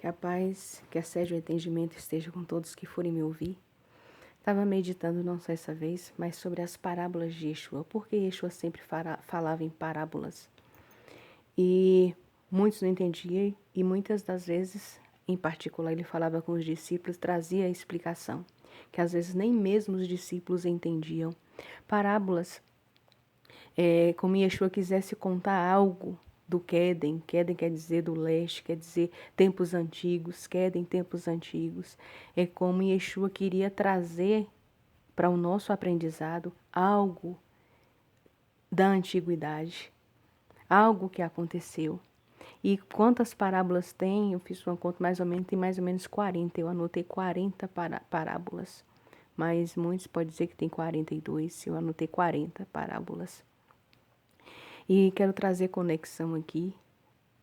Que a paz, que a sede e o entendimento esteja com todos que forem me ouvir. Estava meditando não só essa vez, mas sobre as parábolas de Yeshua. Porque Yeshua sempre falava em parábolas. E muitos não entendiam e muitas das vezes, em particular, ele falava com os discípulos, trazia a explicação. Que às vezes nem mesmo os discípulos entendiam. Parábolas como Yeshua quisesse contar algo do Quedem. Quedem quer dizer do leste, quer dizer tempos antigos, Quedem, tempos antigos. É como Yeshua queria trazer para o nosso aprendizado algo da antiguidade, algo que aconteceu. E quantas parábolas tem? Eu fiz uma conta mais ou menos, tem mais ou menos 40. Eu anotei 40 parábolas. Mas muitos podem dizer que tem 42. Eu anotei 40 parábolas. E quero trazer conexão aqui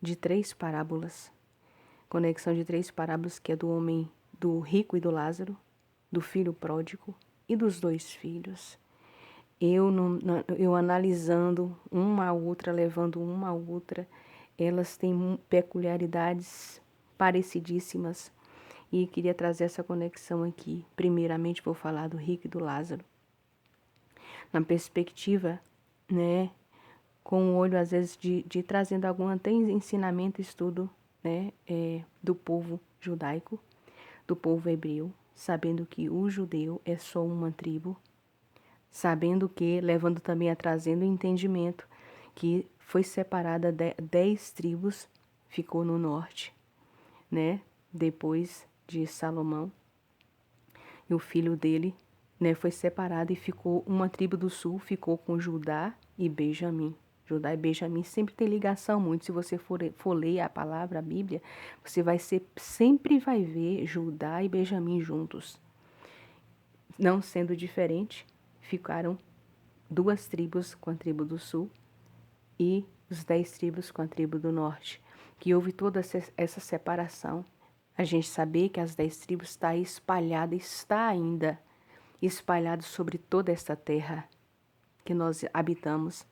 de 3 parábolas. Conexão de 3 parábolas que é do homem, do rico e do Lázaro, do filho pródigo e dos 2 filhos. Eu analisando uma a outra, levando uma a outra, elas têm peculiaridades parecidíssimas e queria trazer essa conexão aqui. Primeiramente vou falar do rico e do Lázaro. Na perspectiva, né, com o olho, às vezes, de trazendo algum até ensinamento, estudo, né, do povo judaico, do povo hebreu, sabendo que o judeu é só uma tribo, sabendo que, levando também a trazendo o entendimento, que foi separada 10 tribos, ficou no norte, né, depois de Salomão, e o filho dele, né, foi separado e ficou uma tribo do sul, ficou com Judá e Benjamim. Judá e Benjamim sempre tem ligação muito. Se você for ler a palavra, a Bíblia, você sempre vai ver Judá e Benjamim juntos. Não sendo diferente, ficaram 2 tribos com a tribo do sul e os 10 tribos com a tribo do norte. Que houve toda essa separação. A gente saber que as 10 tribos está ainda espalhado sobre toda esta terra que nós habitamos.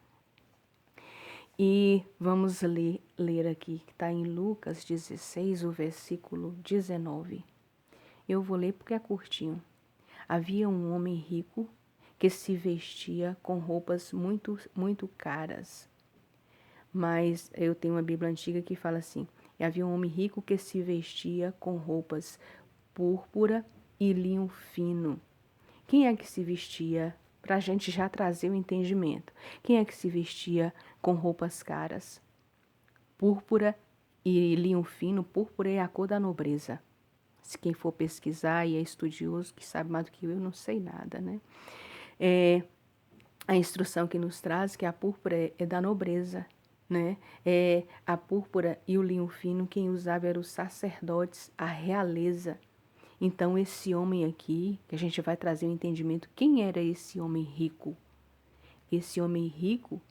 E vamos ler aqui, que está em Lucas 16, o versículo 19. Eu vou ler porque é curtinho. Havia um homem rico que se vestia com roupas muito, muito caras. Mas eu tenho uma Bíblia antiga que fala assim: e havia um homem rico que se vestia com roupas púrpura e linho fino. Quem é que se vestia, para a gente já trazer o entendimento, quem é que se vestia com roupas caras? Púrpura e linho fino, púrpura é a cor da nobreza. Se quem for pesquisar e é estudioso, que sabe mais do que eu não sei nada, né? A instrução que nos traz que a púrpura é da nobreza, né? A púrpura e o linho fino, quem usava eram os sacerdotes, a realeza. Então, esse homem aqui, que a gente vai trazer um entendimento, quem era esse homem rico? Esse homem rico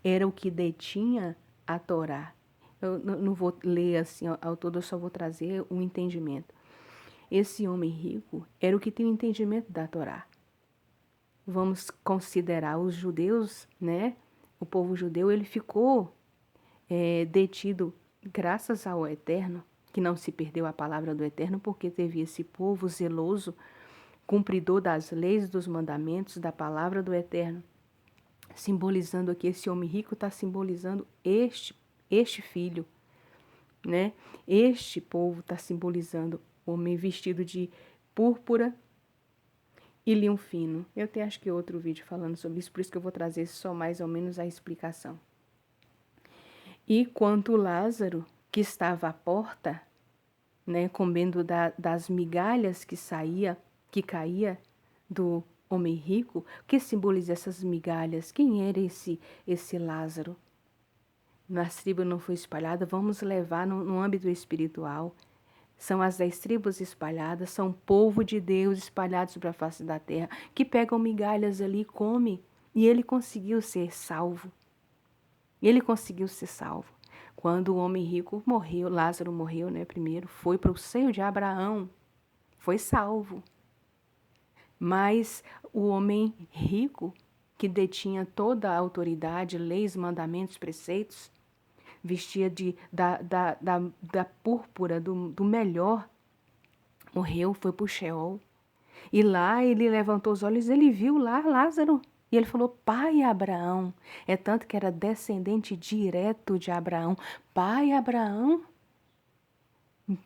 era o que detinha a Torá. Eu não vou ler assim ao todo, eu só vou trazer um entendimento. Esse homem rico era o que tinha o entendimento da Torá. Vamos considerar os judeus, né? O povo judeu, ele ficou detido graças ao Eterno, que não se perdeu a palavra do Eterno, porque teve esse povo zeloso, cumpridor das leis, dos mandamentos, da palavra do Eterno. Simbolizando aqui, esse homem rico está simbolizando este filho, né? Este povo está simbolizando o homem vestido de púrpura e linho fino. Eu tenho acho que outro vídeo falando sobre isso, por isso que eu vou trazer só mais ou menos a explicação. E quanto Lázaro, que estava à porta, né, comendo das migalhas que caía do homem rico, o que simboliza essas migalhas? Quem era esse Lázaro? Nas tribos não foi espalhada, vamos levar no âmbito espiritual. São as 10 tribos espalhadas, são povo de Deus espalhados sobre a face da terra, que pegam migalhas ali e comem. E ele conseguiu ser salvo. Ele conseguiu ser salvo. Quando o homem rico morreu, Lázaro morreu, né, primeiro, foi para o seio de Abraão, foi salvo. Mas o homem rico, que detinha toda a autoridade, leis, mandamentos, preceitos, vestia da púrpura, do melhor, morreu, foi para o Sheol. E lá ele levantou os olhos, ele viu lá Lázaro. E ele falou, pai Abraão. É tanto que era descendente direto de Abraão. Pai Abraão,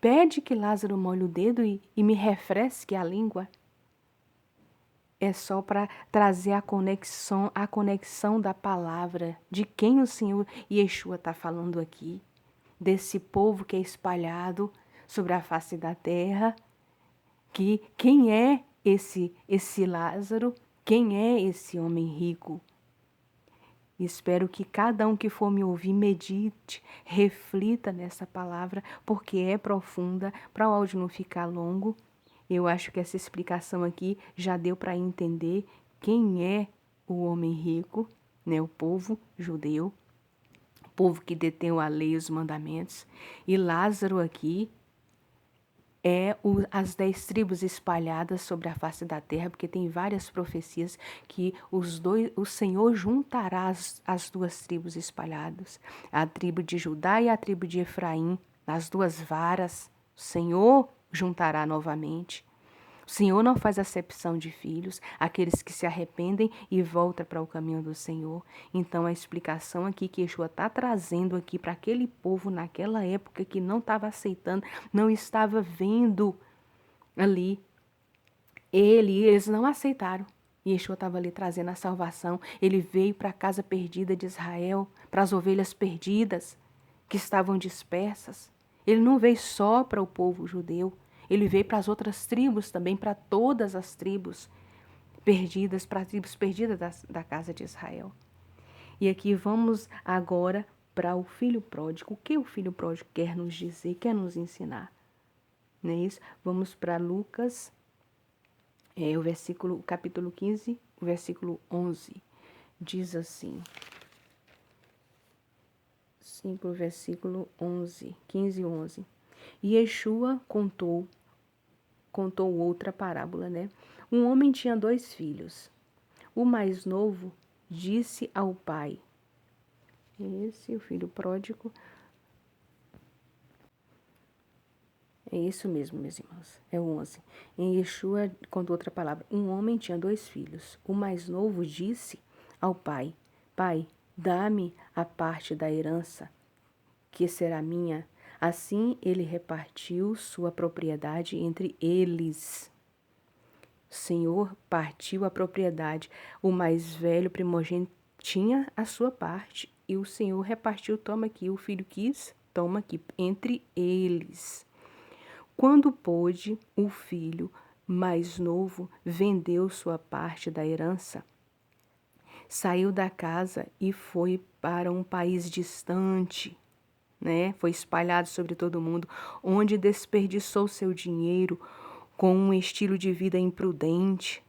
pede que Lázaro molhe o dedo e me refresque a língua. É só para trazer a conexão da palavra, de quem o Senhor Yeshua está falando aqui. Desse povo que é espalhado sobre a face da terra. Que quem é esse Lázaro? Quem é esse homem rico? Espero que cada um que for me ouvir medite, reflita nessa palavra, porque é profunda, para o áudio não ficar longo. Eu acho que essa explicação aqui já deu para entender quem é o homem rico, né? O povo judeu, o povo que detém a lei e os mandamentos. E Lázaro aqui é as 10 tribos espalhadas sobre a face da terra, porque tem várias profecias que o Senhor juntará as 2 tribos espalhadas, a tribo de Judá e a tribo de Efraim, as 2 varas, o Senhor juntará novamente. O Senhor não faz acepção de filhos, aqueles que se arrependem e voltam para o caminho do Senhor. Então, a explicação aqui que Yeshua está trazendo aqui para aquele povo naquela época que não estava aceitando, não estava vendo ali eles não aceitaram. Yeshua estava ali trazendo a salvação. Ele veio para a casa perdida de Israel, para as ovelhas perdidas que estavam dispersas. Ele não veio só para o povo judeu. Ele veio para as outras tribos também, para todas as tribos perdidas, para as tribos perdidas da casa de Israel. E aqui vamos agora para o filho pródigo. O que o filho pródigo quer nos dizer, quer nos ensinar? Não é isso? Vamos para Lucas, o capítulo 15, o versículo 11. Diz assim, 5, versículo 11, 15 e 11. E Yeshua contou outra parábola, né? Um homem tinha 2 filhos. O mais novo disse ao pai, o filho pródigo, é isso mesmo, meus irmãos, é o 11. Em Yeshua contou outra palavra. Um homem tinha 2 filhos. O mais novo disse ao pai, pai, dá-me a parte da herança, que será minha. Assim ele repartiu sua propriedade entre eles. O Senhor partiu a propriedade. O mais velho primogênito tinha a sua parte. E o Senhor repartiu, toma aqui, o filho quis, toma aqui, entre eles. Quando pôde, o filho mais novo vendeu sua parte da herança, saiu da casa e foi para um país distante, né? Foi espalhado sobre todo mundo, onde desperdiçou seu dinheiro com um estilo de vida imprudente.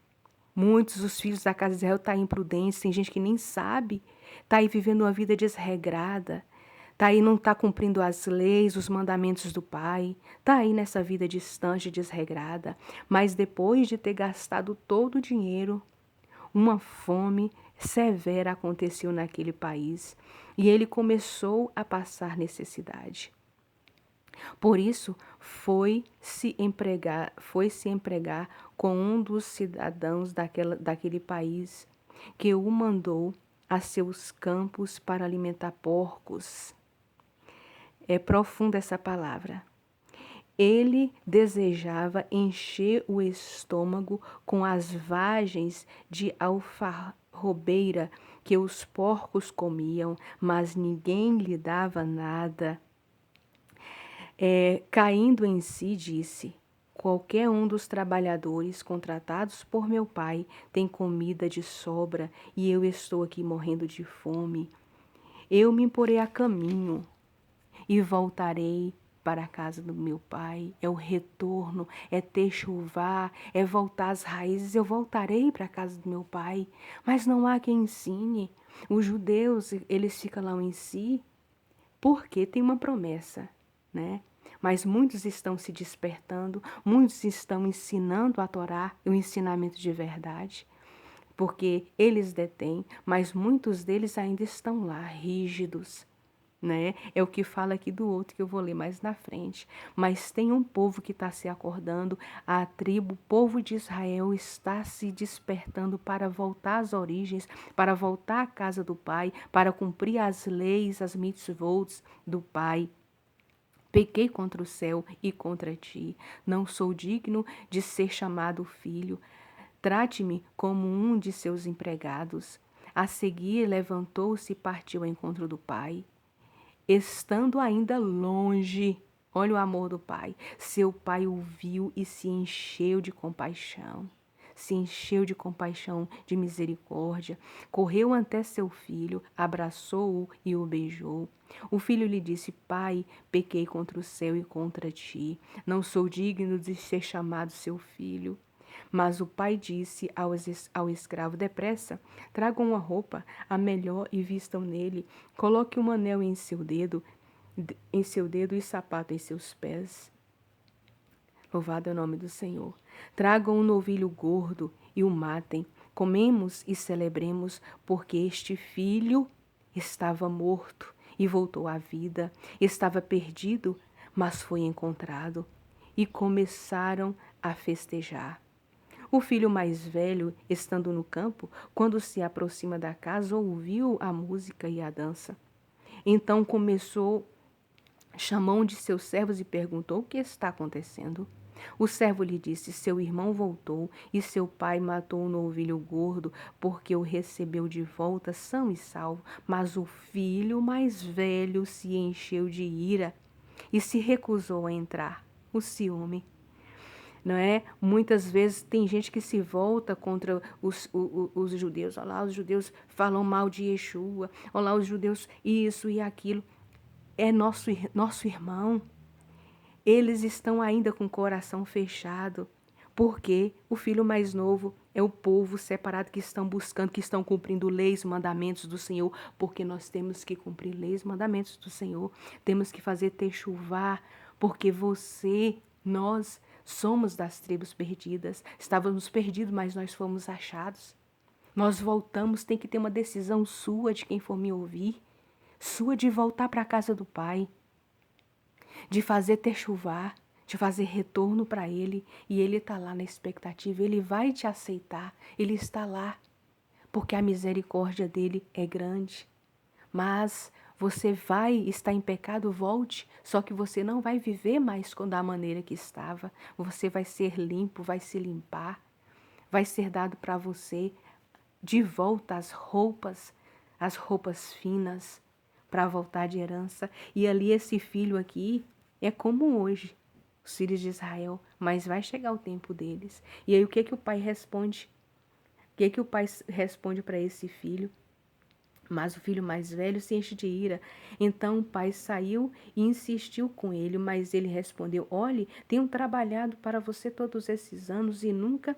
Muitos dos filhos da casa de Israel estão imprudentes, tem gente que nem sabe, está aí vivendo uma vida desregrada, está aí não está cumprindo as leis, os mandamentos do pai, está aí nessa vida distante, desregrada, mas depois de ter gastado todo o dinheiro, uma fome severa aconteceu naquele país e ele começou a passar necessidade. Por isso, foi se empregar com um dos cidadãos daquele país, que o mandou a seus campos para alimentar porcos. É profunda essa palavra. Ele desejava encher o estômago com as vagens de alfarrobeira que os porcos comiam, mas ninguém lhe dava nada. Caindo em si, disse, qualquer um dos trabalhadores contratados por meu pai tem comida de sobra e eu estou aqui morrendo de fome. Eu me porei a caminho e voltarei para a casa do meu pai. É o retorno, é techuvá, é voltar às raízes. Eu voltarei para a casa do meu pai, mas não há quem ensine. Os judeus, eles ficam lá em si porque tem uma promessa, né? Mas muitos estão se despertando, muitos estão ensinando a Torá, o ensinamento de verdade, porque eles detêm, mas muitos deles ainda estão lá, rígidos, né? É o que fala aqui do outro que eu vou ler mais na frente. Mas tem um povo que está se acordando, a tribo, o povo de Israel está se despertando para voltar às origens, para voltar à casa do Pai, para cumprir as leis, as mitzvot do Pai. Pequei contra o céu e contra ti. Não sou digno de ser chamado filho. Trate-me como um de seus empregados. A seguir, levantou-se e partiu ao encontro do pai. Estando ainda longe, olha o amor do pai. Seu pai o viu e se encheu de compaixão. Se encheu de compaixão, de misericórdia. Correu até seu filho, abraçou-o e o beijou. O filho lhe disse: Pai, pequei contra o céu e contra ti. Não sou digno de ser chamado seu filho. Mas o pai disse ao escravo: Depressa, tragam uma roupa, a melhor, e vistam nele. Coloque um anel em seu dedo e sapato em seus pés. Louvado é o nome do Senhor. Tragam um novilho gordo e o matem. Comemos e celebremos, porque este filho estava morto e voltou à vida. Estava perdido, mas foi encontrado. E começaram a festejar. O filho mais velho, estando no campo, quando se aproxima da casa, ouviu a música e a dança. Então chamou um de seus servos e perguntou: O que está acontecendo? O servo lhe disse: Seu irmão voltou e seu pai matou um novilho gordo, porque o recebeu de volta são e salvo. Mas o filho mais velho se encheu de ira e se recusou a entrar. O ciúme. Não é? Muitas vezes tem gente que se volta contra os judeus. Olha lá, os judeus falam mal de Yeshua. Olha lá, os judeus isso e aquilo. É nosso irmão. Eles estão ainda com o coração fechado, porque o filho mais novo é o povo separado que estão buscando, que estão cumprindo leis, mandamentos do Senhor, porque nós temos que cumprir leis, mandamentos do Senhor. Temos que fazer techuvá, porque nós somos das tribos perdidas. Estávamos perdidos, mas nós fomos achados. Nós voltamos, tem que ter uma decisão sua de quem for me ouvir, sua de voltar para a casa do Pai, de fazer techuvá, de fazer retorno para Ele, e Ele está lá na expectativa, Ele vai te aceitar, Ele está lá, porque a misericórdia dEle é grande. Mas você vai estar em pecado, volte, só que você não vai viver mais da maneira que estava. Você vai ser limpo, vai se limpar, vai ser dado para você de volta as roupas finas, para voltar de herança. E ali esse filho aqui é como hoje, os filhos de Israel, mas vai chegar o tempo deles. E aí o que o pai responde? O que o pai responde para esse filho? Mas o filho mais velho se enche de ira. Então o pai saiu e insistiu com ele, mas ele respondeu: Olhe, tenho trabalhado para você todos esses anos e nunca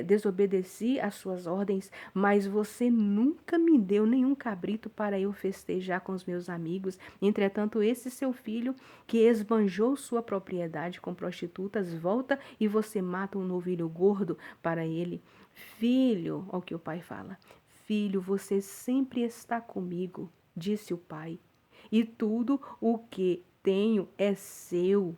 desobedeci às suas ordens, mas você nunca me deu nenhum cabrito para eu festejar com os meus amigos. Entretanto, esse seu filho, que esbanjou sua propriedade com prostitutas, volta e você mata um novilho gordo para ele. Filho, olha o que o pai fala. Filho, você sempre está comigo, disse o pai, e tudo o que tenho é seu.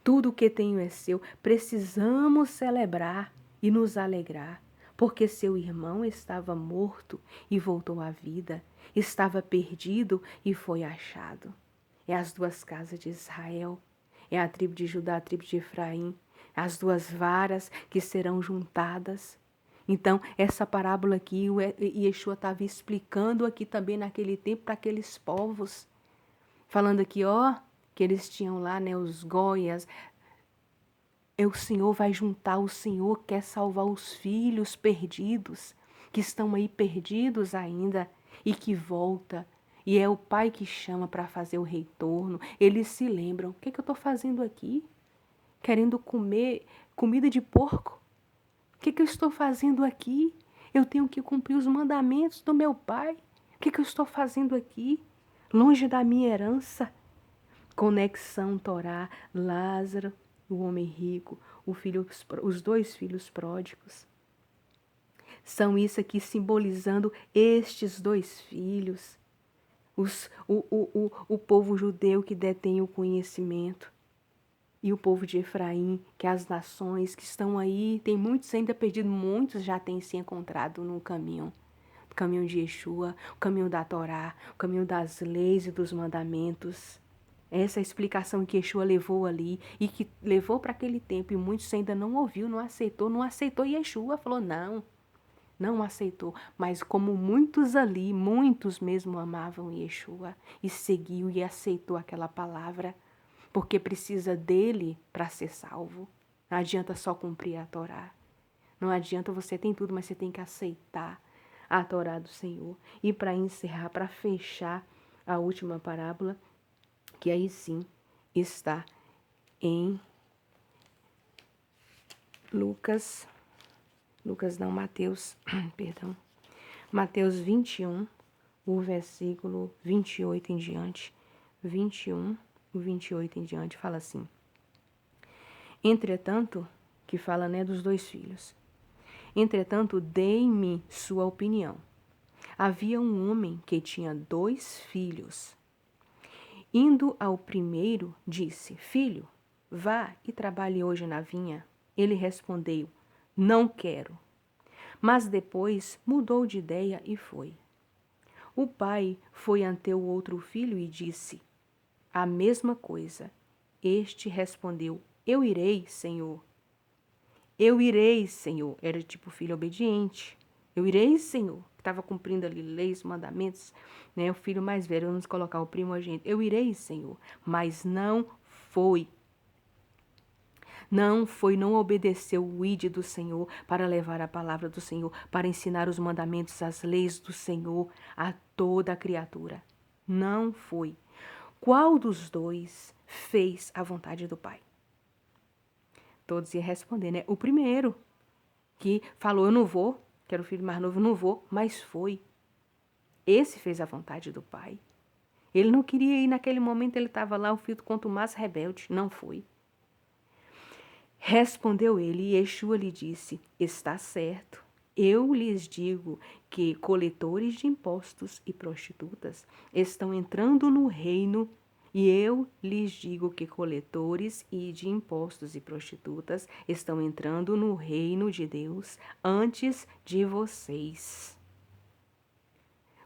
Tudo o que tenho é seu. Precisamos celebrar e nos alegrar, porque seu irmão estava morto e voltou à vida, estava perdido e foi achado. É as duas casas de Israel, é a tribo de Judá, a tribo de Efraim, as duas varas que serão juntadas. Então, essa parábola aqui, o Yeshua estava explicando aqui também naquele tempo para aqueles povos. Falando aqui, ó, que eles tinham lá, né, os Goias. O Senhor vai juntar, o Senhor quer salvar os filhos perdidos, que estão aí perdidos ainda e que volta. E é o Pai que chama para fazer o retorno. Eles se lembram, o que eu estou fazendo aqui? Querendo comer comida de porco? O que eu estou fazendo aqui? Eu tenho que cumprir os mandamentos do meu pai. O que eu estou fazendo aqui? Longe da minha herança. Conexão Torá, Lázaro, o homem rico, os dois filhos pródigos. São isso aqui simbolizando estes dois filhos. o povo judeu que detém o conhecimento. E o povo de Efraim, que as nações que estão aí, tem muitos ainda perdidos, muitos já têm se encontrado no caminho. O caminho de Yeshua, o caminho da Torá, o caminho das leis e dos mandamentos. Essa é a explicação que Yeshua levou ali e que levou para aquele tempo. E muitos ainda não ouviu, não aceitou Yeshua. Falou, não aceitou. Mas como muitos ali, muitos mesmo amavam Yeshua e seguiu e aceitou aquela palavra, porque precisa dele para ser salvo. Não adianta só cumprir a Torá. Não adianta, você tem tudo, mas você tem que aceitar a Torá do Senhor. E para encerrar, para fechar a última parábola, que aí sim está em Mateus, perdão, Mateus 21, o versículo 28 em diante, 21, o 28 em diante, fala assim: Entretanto, que fala, dos dois filhos. Entretanto, dei-me sua opinião. Havia um homem que tinha 2 filhos. Indo ao primeiro, disse: Filho, vá e trabalhe hoje na vinha. Ele respondeu: Não quero. Mas depois mudou de ideia e foi. O pai foi ante o outro filho e disse a mesma coisa. Este respondeu: Eu irei, Senhor. Eu irei, Senhor. Era tipo filho obediente. Eu irei, Senhor. Estava cumprindo ali leis, mandamentos, O filho mais velho, vamos colocar o primogênito. Eu irei, Senhor. Mas não foi. Não obedeceu o ide do Senhor para levar a palavra do Senhor, para ensinar os mandamentos, as leis do Senhor a toda a criatura. Não foi. Qual dos dois fez a vontade do Pai? Todos iam responder, O primeiro, que falou, eu não vou, que era o filho mais novo, não vou, mas foi. Esse fez a vontade do Pai. Ele não queria ir naquele momento, ele estava lá, o filho quanto mais rebelde, não foi. Respondeu ele, e Yeshua lhe disse, está certo. Eu lhes digo que coletores de impostos e prostitutas estão entrando no reino. E eu lhes digo que coletores e de impostos e prostitutas estão entrando no reino de Deus antes de vocês.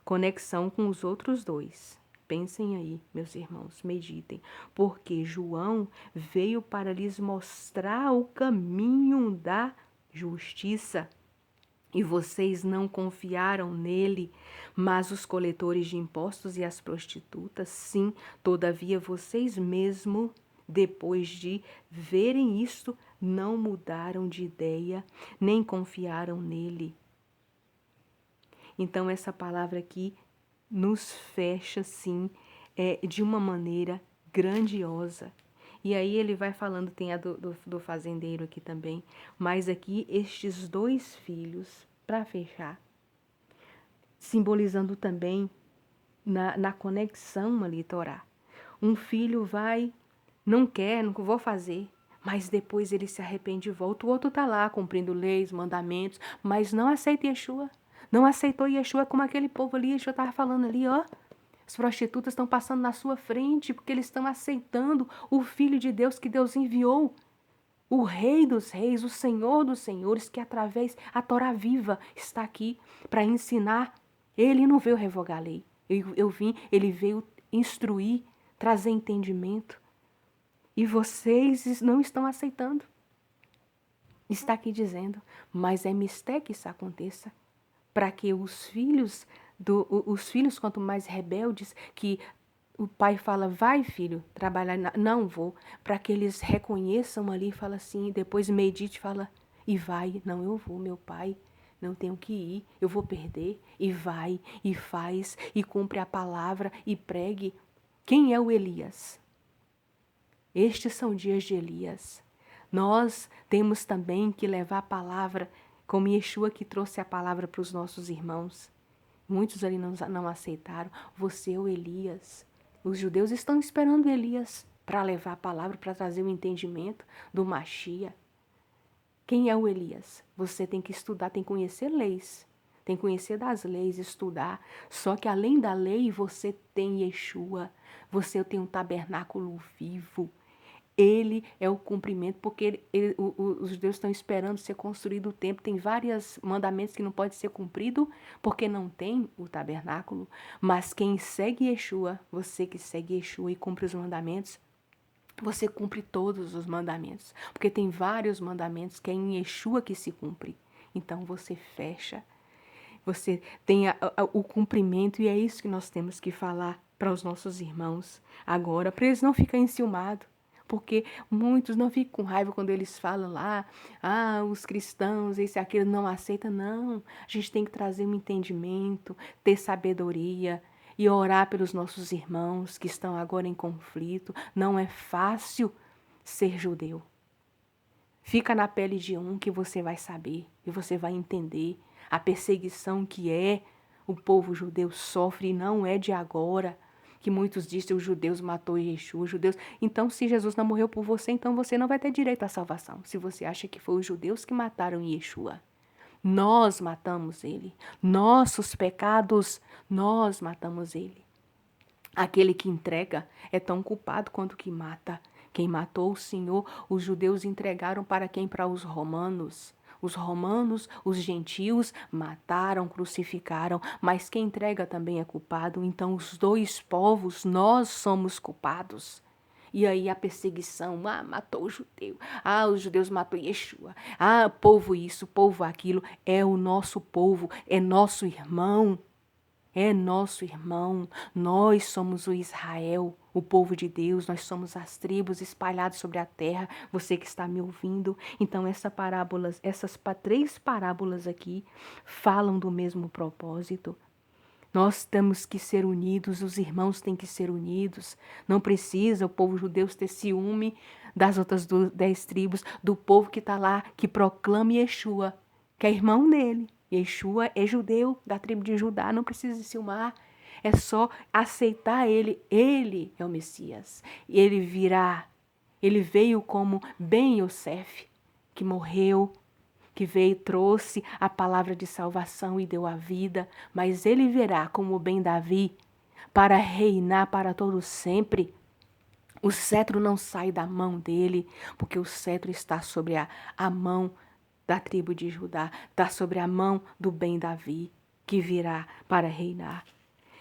Conexão com os outros dois. Pensem aí, meus irmãos, meditem. Porque João veio para lhes mostrar o caminho da justiça. E vocês não confiaram nele, mas os coletores de impostos e as prostitutas, sim, todavia vocês mesmo, depois de verem isto, não mudaram de ideia, nem confiaram nele. Então essa palavra aqui nos fecha, sim, de uma maneira grandiosa. E aí ele vai falando, tem a do fazendeiro aqui também, mas aqui estes 2 filhos, para fechar, simbolizando também na conexão ali, Torá. Um filho vai, não quer, não vou fazer, mas depois ele se arrepende e volta. O outro está lá cumprindo leis, mandamentos, mas não aceita Yeshua. Não aceitou Yeshua como aquele povo ali, Yeshua estava falando ali, As prostitutas estão passando na sua frente porque eles estão aceitando o Filho de Deus que Deus enviou. O Rei dos Reis, o Senhor dos Senhores, que através a Torá viva está aqui para ensinar. Ele não veio revogar a lei. Ele veio instruir, trazer entendimento. E vocês não estão aceitando. Está aqui dizendo, mas é mistério que isso aconteça, para que os filhos quanto mais rebeldes, que o pai fala, vai filho, trabalhar, não vou, para que eles reconheçam ali, fala assim, depois medite, fala, e vai, não, eu vou, meu pai, não tenho que ir, eu vou perder, e vai, e faz, e cumpre a palavra, e pregue. Quem é o Elias? Estes são dias de Elias. Nós temos também que levar a palavra, como Yeshua que trouxe a palavra para os nossos irmãos. Muitos ali não aceitaram. Você é o Elias. Os judeus estão esperando Elias para levar a palavra, para trazer o entendimento do Machia. Quem é o Elias? Você tem que estudar, tem que conhecer leis. tem que conhecer das leis, estudar. Só que além da lei, você tem Yeshua, você tem um tabernáculo vivo. Ele é o cumprimento, porque os judeus estão esperando ser construído o templo. Tem vários mandamentos que não pode ser cumprido, porque não tem o tabernáculo. Mas quem segue Yeshua, você que segue Yeshua e cumpre os mandamentos, você cumpre todos os mandamentos. Porque tem vários mandamentos que é em Yeshua que se cumpre. Então você fecha, você tem o cumprimento, e é isso que nós temos que falar para os nossos irmãos agora, para eles não ficarem enciumados. Porque muitos não ficam com raiva quando eles falam lá, os cristãos, esse e aquilo, não aceita. Não, a gente tem que trazer um entendimento, ter sabedoria e orar pelos nossos irmãos que estão agora em conflito. Não é fácil ser judeu. Fica na pele de um que você vai saber e você vai entender a perseguição que o povo judeu sofre, e não é de agora, que muitos dizem que os judeus matou Yeshua, os judeus. Então, se Jesus não morreu por você, então você não vai ter direito à salvação. Se você acha que foi os judeus que mataram Yeshua. Nós matamos ele. Nossos pecados, nós matamos ele. Aquele que entrega é tão culpado quanto o que mata. Quem matou o Senhor, os judeus entregaram para quem? Para os romanos. Os romanos, os gentios, mataram, crucificaram, mas quem entrega também é culpado. Então, os dois povos, nós somos culpados. E aí a perseguição, matou o judeu, os judeus matou Yeshua, povo isso, povo aquilo, é o nosso povo, é nosso irmão. É nosso irmão, nós somos o Israel, o povo de Deus, nós somos as tribos espalhadas sobre a terra, você que está me ouvindo. Então essas 3 parábolas aqui falam do mesmo propósito. Nós temos que ser unidos, os irmãos têm que ser unidos. Não precisa o povo judeu ter ciúme das outras 10 tribos, do povo que está lá, que proclama Yeshua, que é irmão dele. Yeshua é judeu, da tribo de Judá, não precisa se ciumar. É só aceitar ele. Ele é o Messias. Ele virá. Ele veio como Ben Yosef, que morreu, que veio, trouxe a palavra de salvação e deu a vida. Mas ele virá como Ben Davi, para reinar para todo sempre. O cetro não sai da mão dele, porque o cetro está sobre a mão da tribo de Judá, está sobre a mão do Ben Davi, que virá para reinar.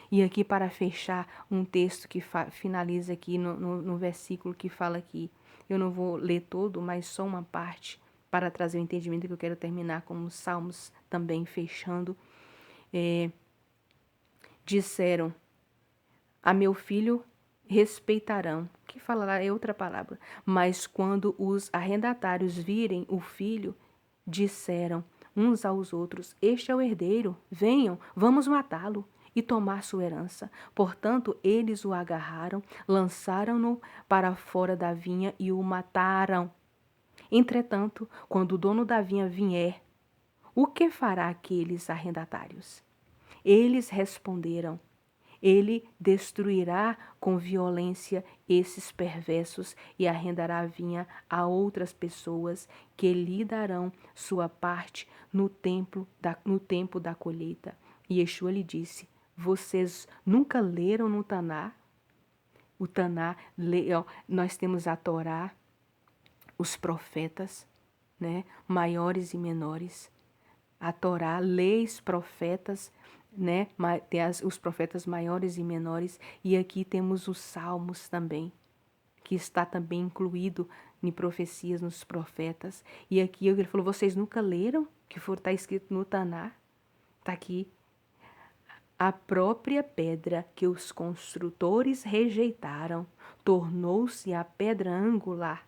E aqui, para fechar, um texto que finaliza aqui no versículo que fala aqui. Eu não vou ler todo, mas só uma parte, para trazer o entendimento, que eu quero terminar com os Salmos também fechando. Disseram, a meu filho respeitarão, que fala lá é outra palavra, mas quando os arrendatários virem o filho, disseram uns aos outros, este é o herdeiro, venham, vamos matá-lo e tomar sua herança. Portanto, eles o agarraram, lançaram-no para fora da vinha e o mataram. Entretanto, quando o dono da vinha vier, o que fará aqueles arrendatários? Eles responderam, ele destruirá com violência esses perversos e arrendará a vinha a outras pessoas que lhe darão sua parte no tempo da colheita. E Yeshua lhe disse, vocês nunca leram no Taná? O Taná, nós temos a Torá, os profetas, né, maiores e menores. A Torá, leis, profetas, né? Tem os profetas maiores e menores, e aqui temos os Salmos também, que está também incluído em profecias nos profetas. E aqui ele falou, vocês nunca leram? Que está escrito no Taná? Está aqui. A própria pedra que os construtores rejeitaram tornou-se a pedra angular.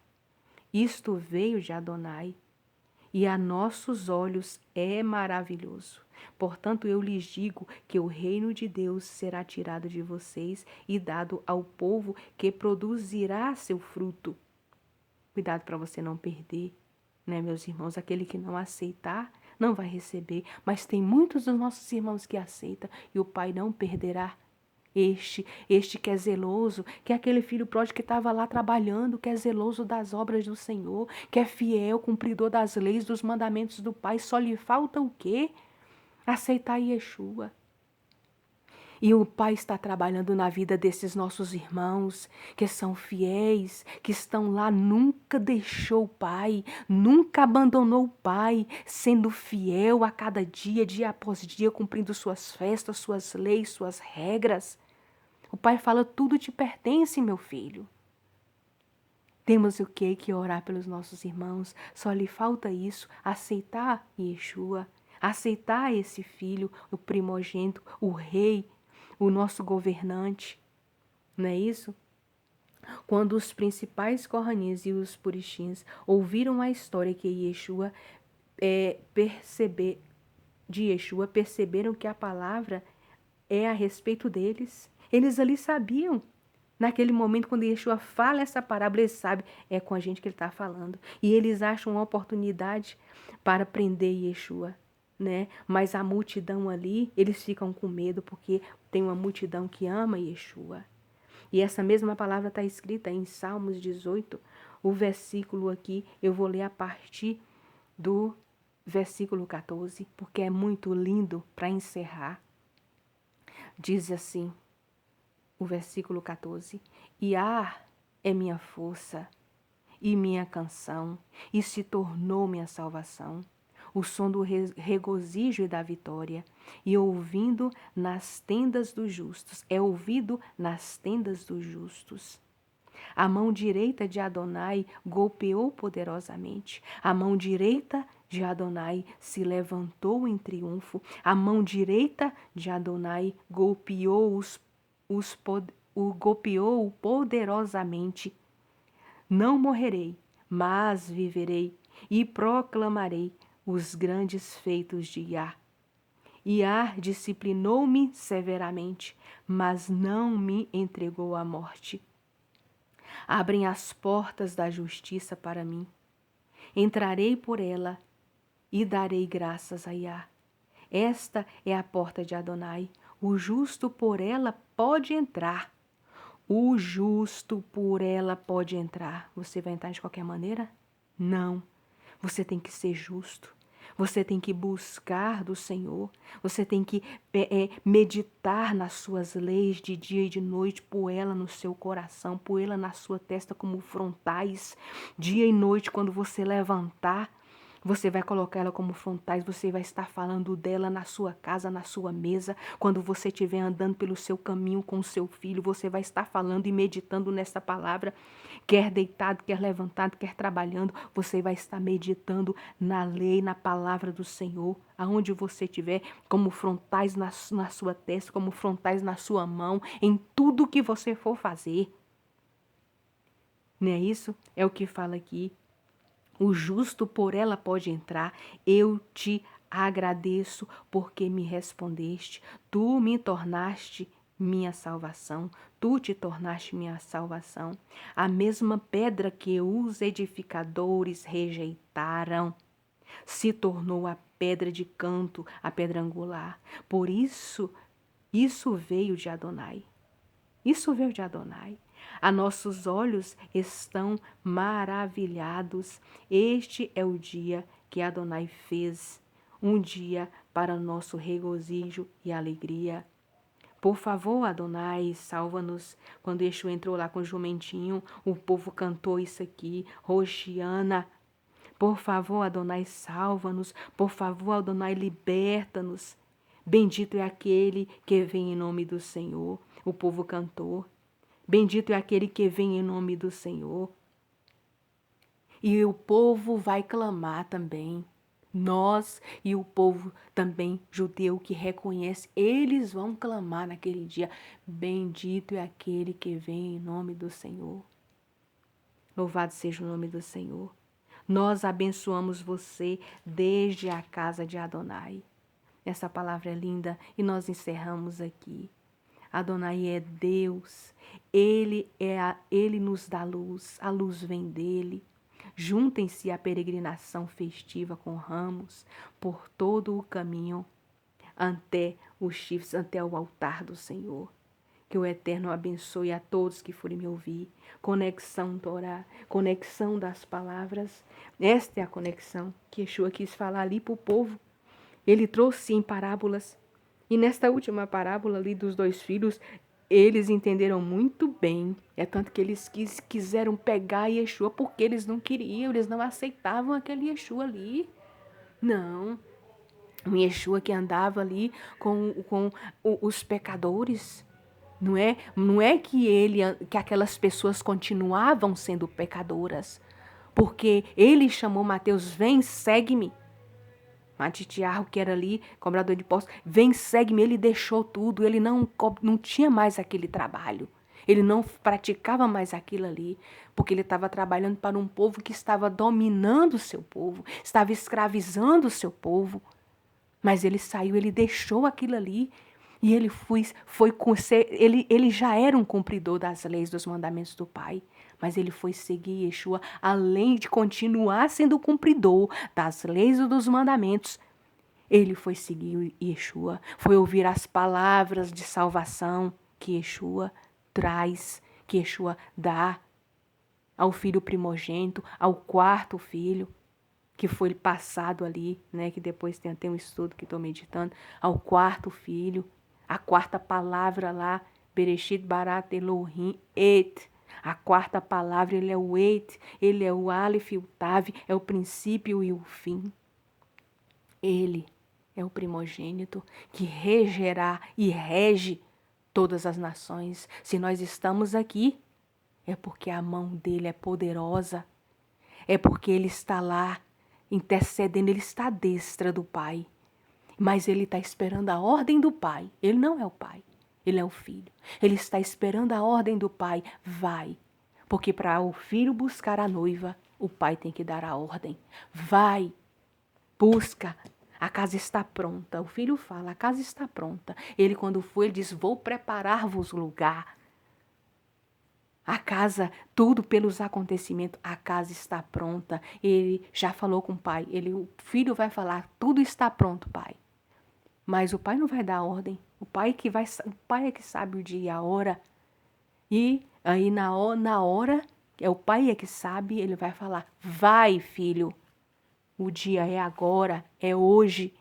Isto veio de Adonai, e a nossos olhos é maravilhoso. Portanto, eu lhes digo que o reino de Deus será tirado de vocês e dado ao povo que produzirá seu fruto. Cuidado para você não perder, né, meus irmãos? Aquele que não aceitar, não vai receber. Mas tem muitos dos nossos irmãos que aceitam e o Pai não perderá. Este que é zeloso, que é aquele filho pródigo que estava lá trabalhando, que é zeloso das obras do Senhor, que é fiel, cumpridor das leis, dos mandamentos do Pai, só lhe falta o quê? Aceitar Yeshua. E o Pai está trabalhando na vida desses nossos irmãos que são fiéis, que estão lá, nunca deixou o Pai, nunca abandonou o Pai, sendo fiel a cada dia, dia após dia, cumprindo suas festas, suas leis, suas regras. O Pai fala, tudo te pertence, meu filho. Temos o que orar pelos nossos irmãos, só lhe falta isso, aceitar Yeshua, aceitar esse filho, o primogênito, o rei, o nosso governante, não é isso? Quando os principais Kohanis e os Purishins ouviram a história que Yeshua perceberam que a palavra é a respeito deles. Eles ali sabiam. Naquele momento, quando Yeshua fala essa parábola, eles sabem, é com a gente que ele está falando. E eles acham uma oportunidade para prender Yeshua, né? Mas a multidão ali, eles ficam com medo, porque tem uma multidão que ama Yeshua. E essa mesma palavra está escrita em Salmos 18, o versículo aqui, eu vou ler a partir do versículo 14, porque é muito lindo para encerrar. Diz assim, o versículo 14, Iá é minha força e minha canção, e se tornou minha salvação, o som do regozijo e da vitória, e ouvindo nas tendas dos justos, é ouvido nas tendas dos justos. A mão direita de Adonai golpeou poderosamente. A mão direita de Adonai se levantou em triunfo. A mão direita de Adonai golpeou golpeou poderosamente. Não morrerei, mas viverei e proclamarei os grandes feitos de Iá. Iá disciplinou-me severamente, mas não me entregou à morte. Abrem as portas da justiça para mim. Entrarei por ela e darei graças a Iá. Esta é a porta de Adonai. O justo por ela pode entrar. O justo por ela pode entrar. Você vai entrar de qualquer maneira? Não. Você tem que ser justo. Você tem que buscar do Senhor. Você tem que meditar nas suas leis de dia e de noite, pôr ela no seu coração, pôr ela na sua testa como frontais. Dia e noite, quando você levantar, você vai colocar ela como frontais, você vai estar falando dela na sua casa, na sua mesa. Quando você estiver andando pelo seu caminho com o seu filho, você vai estar falando e meditando nessa palavra. Quer deitado, quer levantado, quer trabalhando, você vai estar meditando na lei, na palavra do Senhor. Aonde você estiver, como frontais na sua testa, como frontais na sua mão, em tudo que você for fazer. Não é isso? É o que fala aqui. O justo por ela pode entrar. Eu te agradeço porque me respondeste. Tu me tornaste minha salvação. Tu te tornaste minha salvação. A mesma pedra que os edificadores rejeitaram se tornou a pedra de canto, a pedra angular. Por isso, isso veio de Adonai. Isso veio de Adonai. A nossos olhos estão maravilhados. Este é o dia que Adonai fez, um dia para nosso regozijo e alegria. Por favor, Adonai, salva-nos. Quando Yeshua entrou lá com o jumentinho, o povo cantou isso aqui, Roshiana. Por favor, Adonai, salva-nos. Por favor, Adonai, liberta-nos. Bendito é aquele que vem em nome do Senhor. O povo cantou. Bendito é aquele que vem em nome do Senhor. E o povo vai clamar também. Nós e o povo também judeu que reconhece, eles vão clamar naquele dia. Bendito é aquele que vem em nome do Senhor. Louvado seja o nome do Senhor. Nós abençoamos você desde a casa de Adonai. Essa palavra é linda e nós encerramos aqui. Adonai é Deus, Ele nos dá luz, a luz vem dele. Juntem-se à peregrinação festiva com ramos por todo o caminho até os chifres, até o altar do Senhor. Que o Eterno abençoe a todos que forem me ouvir. Conexão Torá, conexão das palavras. Esta é a conexão que Yeshua quis falar ali para o povo. Ele trouxe em parábolas. E nesta última parábola ali dos dois filhos, eles entenderam muito bem. É tanto que eles quiseram pegar Yeshua porque eles não queriam, eles não aceitavam aquele Yeshua ali. Não. Um Yeshua que andava ali com os pecadores. Não é que aquelas pessoas continuavam sendo pecadoras. Porque ele chamou Mateus, vem, segue-me. Matitiarro, que era ali, cobrador de impostos, vem, segue-me. Ele deixou tudo, ele não tinha mais aquele trabalho. Ele não praticava mais aquilo ali, porque ele estava trabalhando para um povo que estava dominando o seu povo, estava escravizando o seu povo. Mas ele saiu, ele deixou aquilo ali e ele já era um cumpridor das leis, dos mandamentos do Pai. Mas ele foi seguir Yeshua, além de continuar sendo cumpridor das leis e dos mandamentos. Ele foi seguir Yeshua, foi ouvir as palavras de salvação que Yeshua traz, que Yeshua dá ao filho primogênito, ao quarto filho, que foi passado ali, né, que depois tem um estudo que estou meditando, ao quarto filho, a quarta palavra lá, Bereshit Barat Elohim Et. A quarta palavra, ele é o Et, ele é o Aleph e o Tav, é o princípio e o fim. Ele é o primogênito que regerá e rege todas as nações. Se nós estamos aqui, é porque a mão dele é poderosa, é porque ele está lá intercedendo, ele está à destra do Pai. Mas ele está esperando a ordem do Pai. Ele não é o Pai, ele é o Filho. Ele está esperando a ordem do Pai. Vai. Porque para o filho buscar a noiva, o pai tem que dar a ordem. Vai, busca. A casa está pronta. O filho fala, a casa está pronta. Ele, quando foi, ele diz, vou preparar-vos lugar. A casa, tudo pelos acontecimentos, a casa está pronta. Ele já falou com o pai. O filho vai falar, tudo está pronto, pai. Mas o pai não vai dar ordem. O pai é que sabe o dia e a hora. E aí na hora, o pai é que sabe, ele vai falar, vai, filho. O dia é agora, é hoje.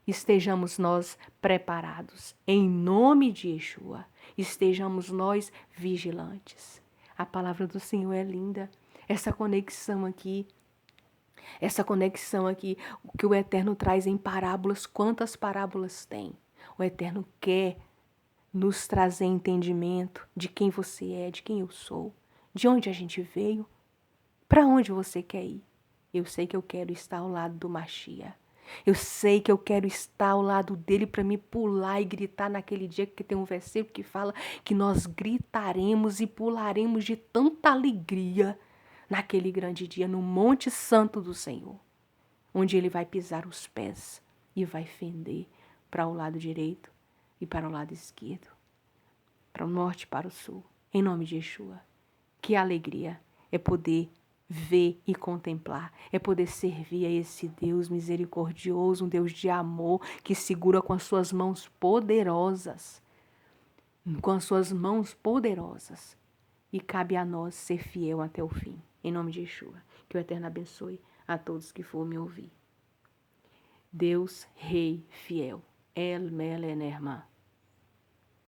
Estejamos nós preparados. Em nome de Yeshua, estejamos nós vigilantes. A palavra do Senhor é linda. Essa conexão aqui, o que o Eterno traz em parábolas, quantas parábolas tem? O Eterno quer nos trazer entendimento de quem você é, de quem eu sou, de onde a gente veio, para onde você quer ir. Eu sei que eu quero estar ao lado do Mashiach. Eu sei que eu quero estar ao lado dele para me pular e gritar naquele dia, que tem um versículo que fala que nós gritaremos e pularemos de tanta alegria naquele grande dia, no Monte Santo do Senhor, onde ele vai pisar os pés e vai fender para o lado direito e para o lado esquerdo, para o norte e para o sul, em nome de Yeshua. Que alegria é poder ver e contemplar, é poder servir a esse Deus misericordioso, um Deus de amor que segura com as suas mãos poderosas, e cabe a nós ser fiel até o fim, em nome de Yeshua. Que o Eterno abençoe a todos que for me ouvir. Deus, Rei fiel, El Melenerma.